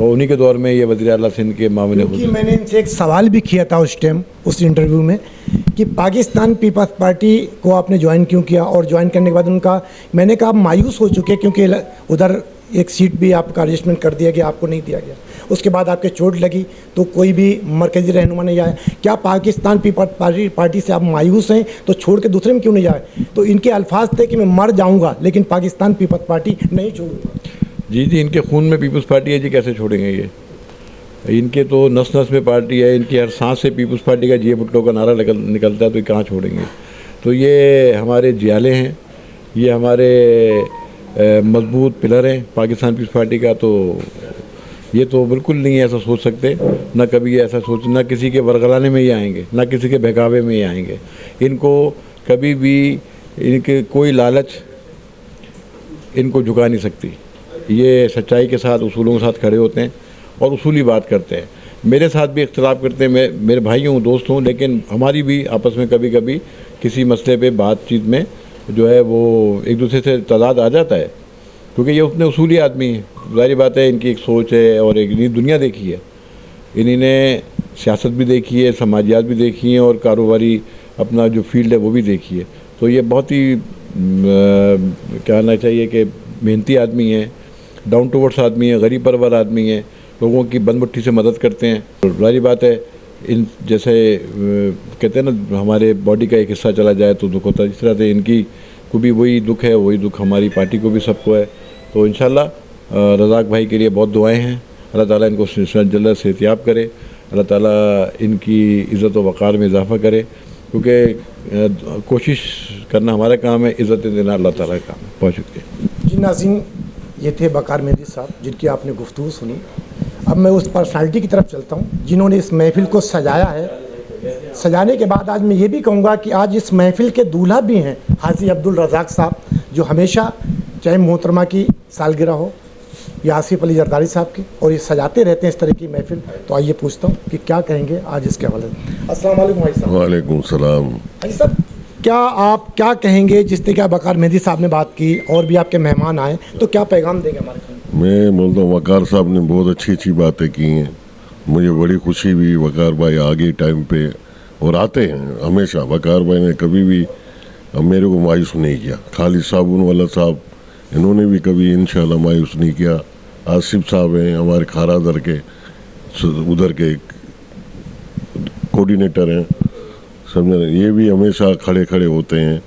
और उन्हीं के दौर में ये वज़ीर आला सिंध के मामले क्योंकि मैंने इनसे एक सवाल भी किया था उस टाइम, उस इंटरव्यू में, कि पाकिस्तान पीपल्स पार्टी को आपने ज्वाइन क्यों किया, और ज्वाइन करने के बाद उनका, मैंने कहा आप मायूस हो चुके क्योंकि उधर एक सीट भी आपका एडजस्टमेंट कर दिया गया, आपको नहीं दिया गया, उसके बाद आपके चोट लगी तो कोई भी मरकज़ी रहनुमा नहीं आया। क्या पाकिस्तान पीपल्स पार्टी से आप मायूस हैं तो छोड़ के दूसरे में क्यों नहीं जाए? तो इनके अल्फाज थे कि मैं मर जाऊंगा लेकिन पाकिस्तान पीपल्स पार्टी नहीं छोड़ूंगा। जी इनके खून में पीपल्स पार्टी है जी, कैसे छोड़ेंगे ये? इनके तो नस नस में पार्टी है, इनकी हर सांस से पीपल्स पार्टी का जिए भुट्टो का नारा निकलता है, तो ये कहाँ छोड़ेंगे? तो ये हमारे जियाले हैं, ये हमारे मजबूत पिलर हैं पाकिस्तान पीपल्स पार्टी का। तो ये तो बिल्कुल नहीं ऐसा सोच सकते, ना कभी ये ऐसा सोच, ना किसी के वरगलाने में ये आएंगे, ना किसी के बहकावे में ये आएंगे। इनको कभी भी इनके कोई लालच इनको झुका नहीं सकती। ये सच्चाई के साथ, उसूलों के साथ खड़े होते हैं और उसूली बात करते हैं। मेरे साथ भी इख्तिलाफ करते हैं, मैं मेरे भाई हूँ, दोस्त हूँ, लेकिन हमारी भी आपस में कभी कभी किसी मसले पे बातचीत में जो है वो एक दूसरे से तजाद आ जाता है, क्योंकि ये उतने उसूली आदमी हैं। ज़ाहिर बात है इनकी एक सोच है और एक नई दुनिया देखी है, इन्होंने सियासत भी देखी है, समाजियात भी देखी हैं, और कारोबारी अपना जो फील्ड है वो भी देखी है। तो ये बहुत ही कहना चाहिए कि मेहनती आदमी है, डाउन टू अर्थ आदमी है, गरीब परवर आदमी है, लोगों की बंदमुट्ठी से मदद करते हैं। ज़ाहिर बात है इन जैसे कहते हैं ना, हमारे बॉडी का एक हिस्सा चला जाए तो दुख होता है, इस तरह से इनकी को भी वही दुख है, वही दुख हमारी पार्टी को भी सबको है। तो इंशाल्लाह रज़ाक भाई के लिए बहुत दुआएं हैं, अल्लाह ताला इनको जल्द सेहतियाब करे, अल्लाह ताला इनकी इज़्ज़त व वक़ार में इजाफ़ा करे, क्योंकि कोशिश करना हमारा काम है, इज़्ज़त देना अल्लाह ताला का काम है। बहुत शुक्रिया। जी नाज़रीन, ये थे वक़ार मेहदी साहब जिनकी आपने गुफ्तगू सुनी। अब मैं उस पर्सनालिटी की तरफ चलता हूँ जिन्होंने इस महफ़िल को सजाया है। सजाने के बाद आज मैं ये भी कहूँगा कि आज इस महफ़िल के दूल्हा भी हैं हाजी अब्दुल रज़ाक साहब, जो हमेशा चाहे मोहतरमा की सालगिरह हो या आसिफ अली जरदारी साहब की, और ये सजाते रहते हैं इस तरह की महफ़िल। तो आइए पूछता हूँ कि क्या कहेंगे आज इसके हवाले से। अस्सलाम वालेकुम भाई साहब। वालेकुम सलाम। भाई साहब, क्या आप क्या कहेंगे, जिस तरह वक़ार मेहदी साहब ने बात की और भी आपके मेहमान आए, तो क्या पैगाम देंगे हमारे को? मैं बोलता हूँ वक़ार साहब ने बहुत अच्छी अच्छी बातें की हैं, मुझे बड़ी खुशी हुई। वक़ार भाई आगे टाइम पे और आते हैं हमेशा। वक़ार भाई ने कभी भी मेरे को मायूस नहीं किया। खालिद साबुन वाला साहब, इन्होंने भी कभी इंशाल्लाह मायूस नहीं किया। आसिफ साहब हैं हमारे खारादर के, उधर के कोऑर्डिनेटर हैं, समझे, ये भी हमेशा खड़े खड़े होते हैं।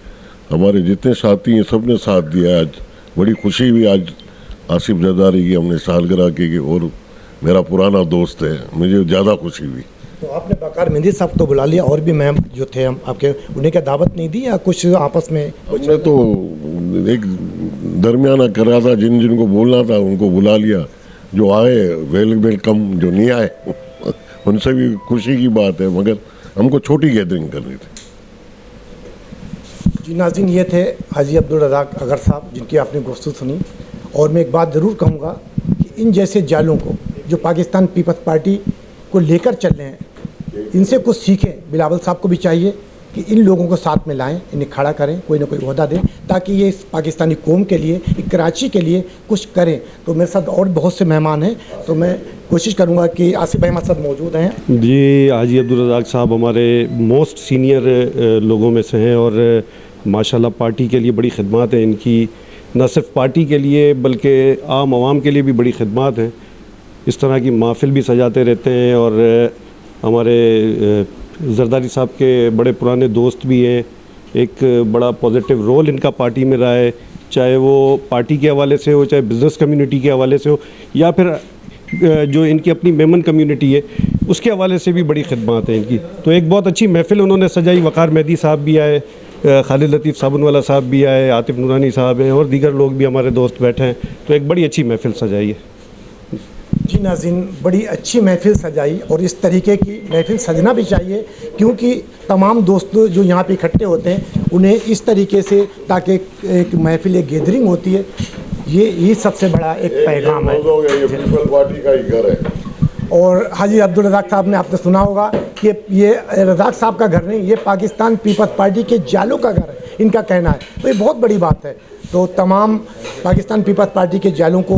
हमारे जितने साथी हैं सब ने साथ दिया। आज बड़ी खुशी हुई, आज आसिफ जरदारी की हमने सालगिरह की, और मेरा पुराना दोस्त है, मुझे ज़्यादा खुशी हुई। तो आपने वक़ार मेहदी साहब तो बुला लिया, और भी मैम जो थे हम आपके, उन्हें क्या दावत नहीं दी या कुछ आपस में? हमने तो एक दरमियाना करा था, जिन जिनको बोलना था उनको बुला लिया। जो आए वेलकम, जो नहीं आए उनसे भी खुशी की बात है, मगर हमको छोटी गैदरिंग करनी थी। जी नाज़रीन, ये थे हाजी अब्दुल रज़ाक अगर साहब जिनकी आपने गुफ्तगू सुनी। और मैं एक बात ज़रूर कहूँगा कि इन जैसे जालों को जो पाकिस्तान पीपल्स पार्टी को लेकर चल रहे हैं, इनसे कुछ सीखें। बिलावल साहब को भी चाहिए कि इन लोगों को साथ में लाएं, इन्हें खड़ा करें, कोई ना कोई ओहदा दें, ताकि ये इस पाकिस्तानी कौम के लिए, कराची के लिए कुछ करें। तो मेरे साथ और बहुत से मेहमान हैं, तो मैं कोशिश करूंगा कि आसिफ भाई हमारे साथ मौजूद हैं। जी, हाजी अब्दुल रज़ाक साहब हमारे मोस्ट सीनियर लोगों में से हैं, और माशाल्लाह पार्टी के लिए बड़ी खिदमत है इनकी। न सिर्फ पार्टी के लिए बल्कि आम आवाम के लिए भी बड़ी खिदमत हैं। इस तरह की महफिल भी सजाते रहते हैं, और हमारे जरदारी साहब के बड़े पुराने दोस्त भी हैं। एक बड़ा पॉजिटिव रोल इनका पार्टी में रहा है, चाहे वो पार्टी के हवाले से हो, चाहे बिज़नेस कम्युनिटी के हवाले से हो, या फिर जो इनकी अपनी मेमन कम्युनिटी है उसके हवाले से भी बड़ी खिदमत है इनकी। तो एक बहुत अच्छी महफिल उन्होंने सजाई। वक़ार मेहदी साहब भी आए, खालिद लतीफ़ साबुन वाला साहब भी आए, आतिफ नूरानी साहब हैं, और दीगर लोग भी हमारे दोस्त बैठे हैं। तो एक बड़ी अच्छी महफिल सजाई है। जी नाज़रीन, बड़ी अच्छी महफिल सजाई, और इस तरीके की महफिल सजना भी चाहिए, क्योंकि तमाम दोस्त जो यहाँ पे इकट्ठे होते हैं उन्हें इस तरीके से, ताकि एक महफिल, एक गैदरिंग होती है, ये सबसे बड़ा एक पैगाम है। ये पीपल पार्टी का ही घर है। और हाजी अब्दुल रज़ाक साहब ने आपने सुना होगा कि ये रज़ाक साहब का घर नहीं, ये पाकिस्तान पीपल्स पार्टी के जालों का घर है, इनका कहना है। तो ये बहुत बड़ी बात है। तो तमाम पाकिस्तान पीपल्स पार्टी के जालों को